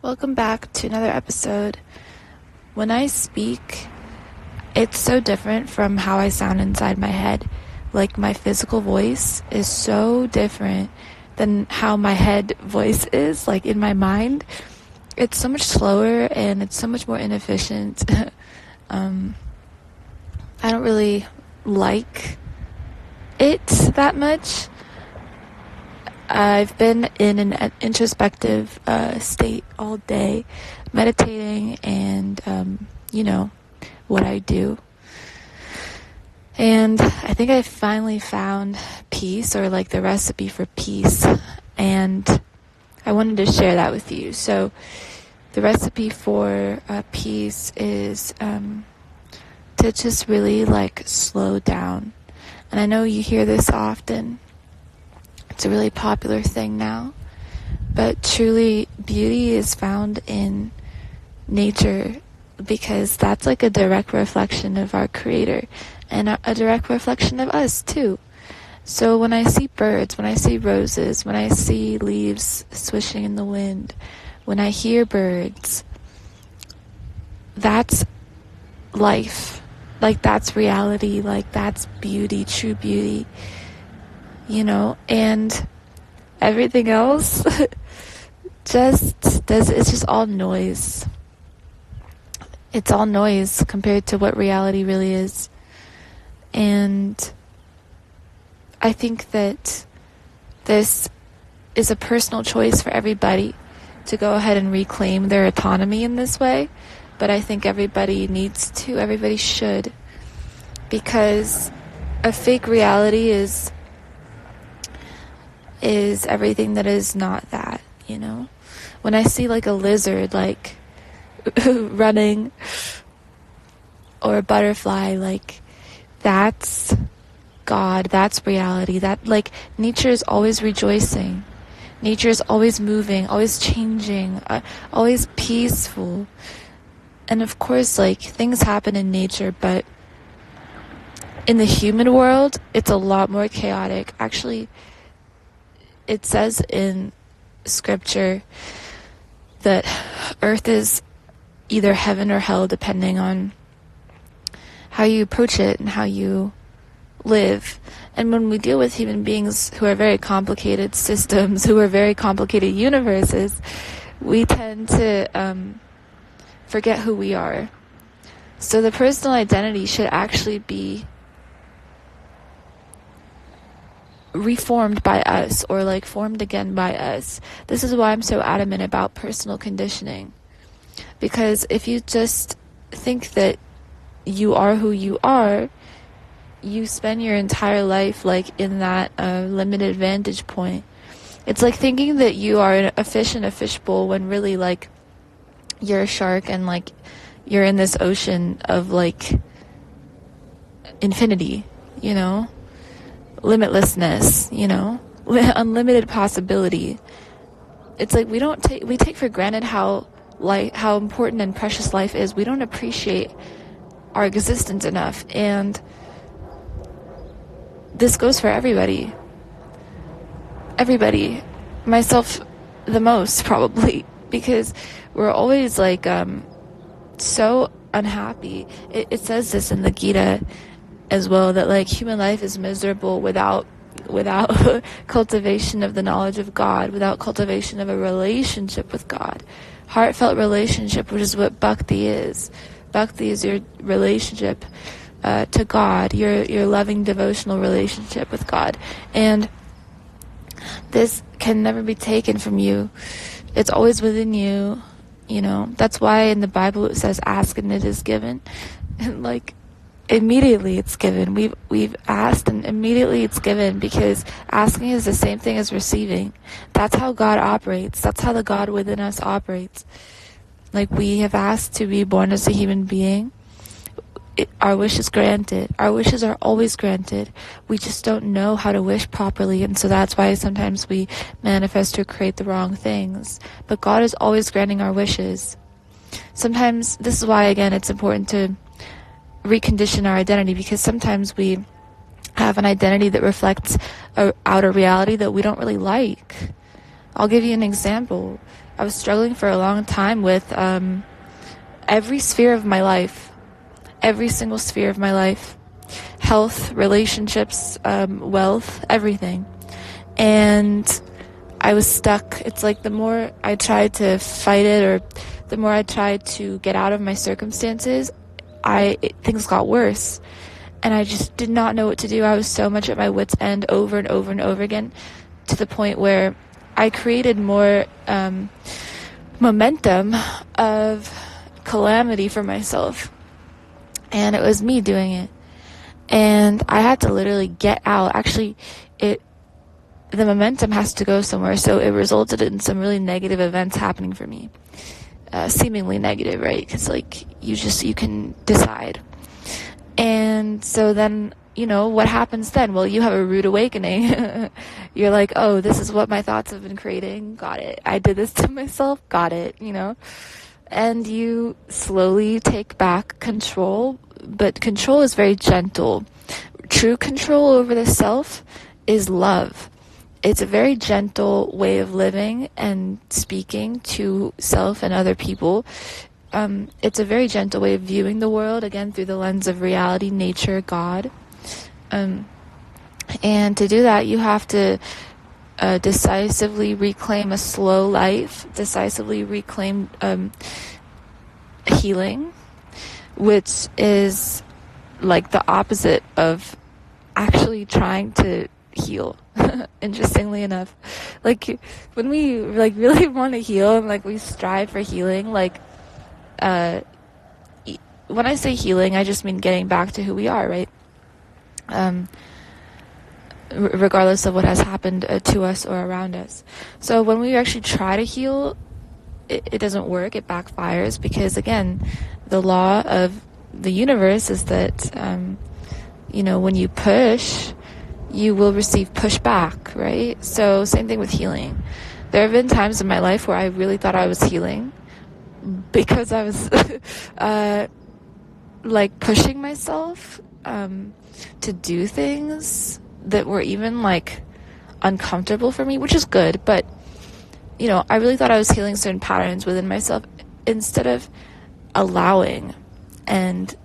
Welcome back to another episode. When I speak, it's so different from how I sound inside my head. Like, my physical voice is so different than how my head voice is, like in my mind. It's so much slower and it's so much more inefficient. I don't really like it that much. I've been in an introspective state all day, meditating and, what I do. And I think I finally found peace, or like the recipe for peace. And I wanted to share that with you. So the recipe for peace is to just really slow down. And I know you hear this often. It's a really popular thing now, but truly beauty is found in nature, because that's like a direct reflection of our Creator and a direct reflection of us too. So when I see birds, when I see roses, when I see leaves swishing in the wind, when I hear birds, that's life. That's reality. That's beauty, true beauty. And everything else it's just all noise. It's all noise compared to what reality really is. And I think that this is a personal choice for everybody to go ahead and reclaim their autonomy in this way. But I think everybody should, because a fake reality is everything that is not that, When I see a lizard running, or a butterfly, that's God, that's reality. That nature is always rejoicing. Nature is always moving, always changing, always peaceful. And of course, things happen in nature, but in the human world, it's a lot more chaotic. Actually, it says in scripture that earth is either heaven or hell, depending on how you approach it and how you live. And when we deal with human beings who are very complicated systems, who are very complicated universes, we tend to forget who we are. So the personal identity should actually be reformed by us, or formed again by us. This is why I'm so adamant about personal conditioning, because if you just think that you are who you are, you spend your entire life in that limited vantage point. It's like thinking that you are a fish in a fishbowl, when really you're a shark, and you're in this ocean of infinity, limitlessness, unlimited possibility. It's we take for granted how important and precious life is. We don't appreciate our existence enough, and this goes for everybody, myself the most probably, because we're always so unhappy. It says this in the Gita as well, that human life is miserable without cultivation of the knowledge of God, without cultivation of a relationship with God, heartfelt relationship, which is what bhakti is. Bhakti is your relationship to God, your loving devotional relationship with God, and this can never be taken from you. It's always within you. That's why in the Bible it says, "Ask and it is given," and immediately it's given. We've asked and immediately it's given, because asking is the same thing as receiving. That's how God operates. That's how the God within us operates. We have asked to be born as a human being. Our wish is granted. Our wishes are always granted. We just don't know how to wish properly, and so that's why sometimes we manifest or create the wrong things. But God is always granting our wishes. Sometimes, this is why, again, it's important to recondition our identity, because sometimes we have an identity that reflects a outer reality that we don't really like. I'll give you an example. I was struggling for a long time with every sphere of my life, every single sphere of my life, health, relationships, wealth, everything. And I was stuck. It's like the more I tried to fight it, or the more I tried to get out of my circumstances, things got worse. And I just did not know what to do. I was so much at my wit's end over and over and over again, to the point where I created more momentum of calamity for myself. And it was me doing it. And I had to literally get out. Actually, the momentum has to go somewhere. So it resulted in some really negative events happening for me. Seemingly negative, right? Because like you can decide. And so then, what happens then? Well, you have a rude awakening. You're like, oh, this is what my thoughts have been creating. Got it. I did this to myself. Got it. And you slowly take back control, but control is very gentle. True control over the self is love. It's a very gentle way of living and speaking to self and other people. It's a very gentle way of viewing the world, again, through the lens of reality, nature, God. And to do that, you have to decisively reclaim a slow life, decisively reclaim healing, which is like the opposite of actually trying to heal. Interestingly enough, like when we like really want to heal and like we strive for healing, like when I say healing, I just mean getting back to who we are, right? Regardless of what has happened to us or around us. So when we actually try to heal, it doesn't work. It backfires because, again, the law of the universe is that, when you push, you will receive pushback, right? So same thing with healing. There have been times in my life where I really thought I was healing because I was like pushing myself to do things that were even like uncomfortable for me, which is good, but I really thought I was healing certain patterns within myself instead of allowing and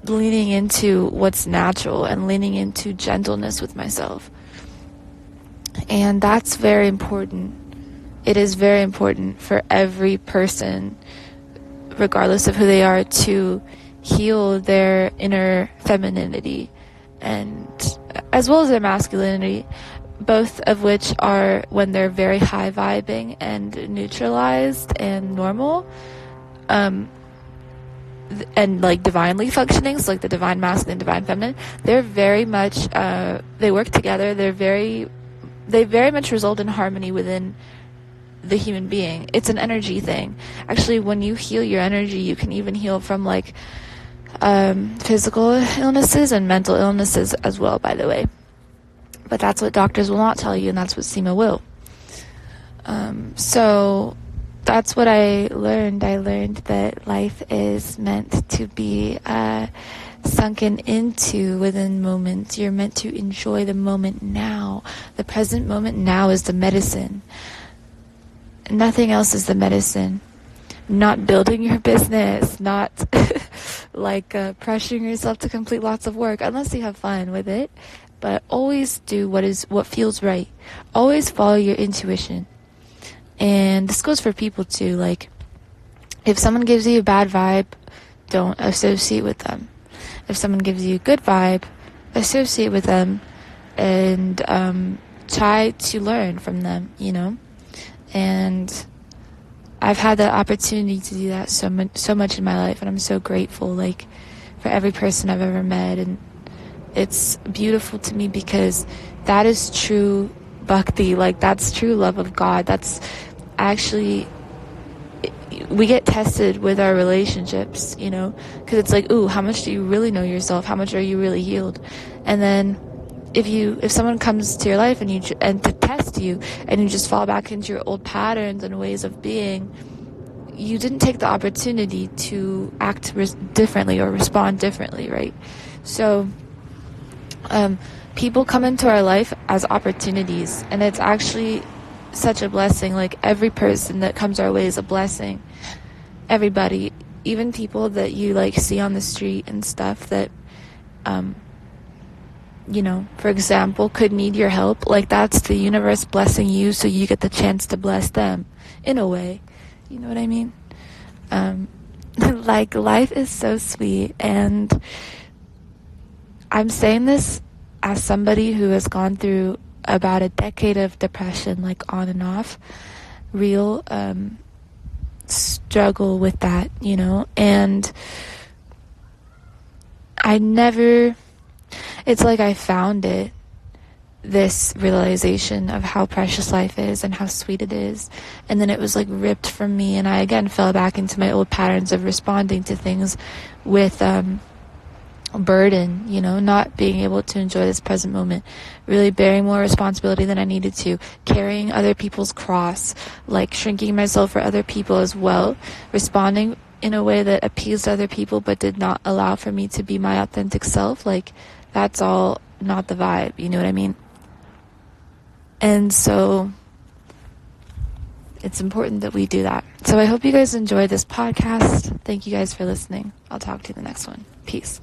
leaning into what's natural and leaning into gentleness with myself. And that's very important. It is very important for every person, regardless of who they are, to heal their inner femininity and as well as their masculinity, both of which are when they're very high vibing and neutralized and normal, and like divinely functioning, so like the divine masculine, divine feminine, they're very much they work together. They very much result in harmony within the human being. It's an energy thing. Actually, when you heal your energy, you can even heal from like physical illnesses and mental illnesses as well, by the way. But that's what doctors will not tell you, and that's what SEMA will. So that's what I learned. I learned that life is meant to be sunken into within moments. You're meant to enjoy the moment now. The present moment now is the medicine. Nothing else is the medicine. Not building your business, not like pressuring yourself to complete lots of work, unless you have fun with it. But always do what feels right. Always follow your intuition. And this goes for people too. Like, if someone gives you a bad vibe, don't associate with them. If someone gives you a good vibe, associate with them and try to learn from them, And I've had the opportunity to do that so much in my life, and I'm so grateful, like, for every person I've ever met. And it's beautiful to me because that is true bhakti, like that's true love of God. That's actually, we get tested with our relationships, because it's like, ooh, how much do you really know yourself? How much are you really healed? And then if someone comes to your life and to test you, and you just fall back into your old patterns and ways of being, you didn't take the opportunity to act differently or respond differently, right? So people come into our life as opportunities, and it's actually such a blessing. Like, every person that comes our way is a blessing. Everybody, even people that you like see on the street and stuff that, you know, for example, could need your help. Like, that's the universe blessing you so you get the chance to bless them in a way. You know what I mean? Like, life is so sweet, and I'm saying this as somebody who has gone through about a decade of depression, like on and off, real struggle with that, you know, and it's like I found it, this realization of how precious life is and how sweet it is, and then it was like ripped from me, and I again fell back into my old patterns of responding to things with burden, you know, not being able to enjoy this present moment, really bearing more responsibility than I needed to, carrying other people's cross, like shrinking myself for other people as well, responding in a way that appeased other people but did not allow for me to be my authentic self. Like, that's all not the vibe, you know what I mean? And so it's important that we do that. So I hope you guys enjoyed this podcast. Thank you guys for listening. I'll talk to you in the next one. Peace.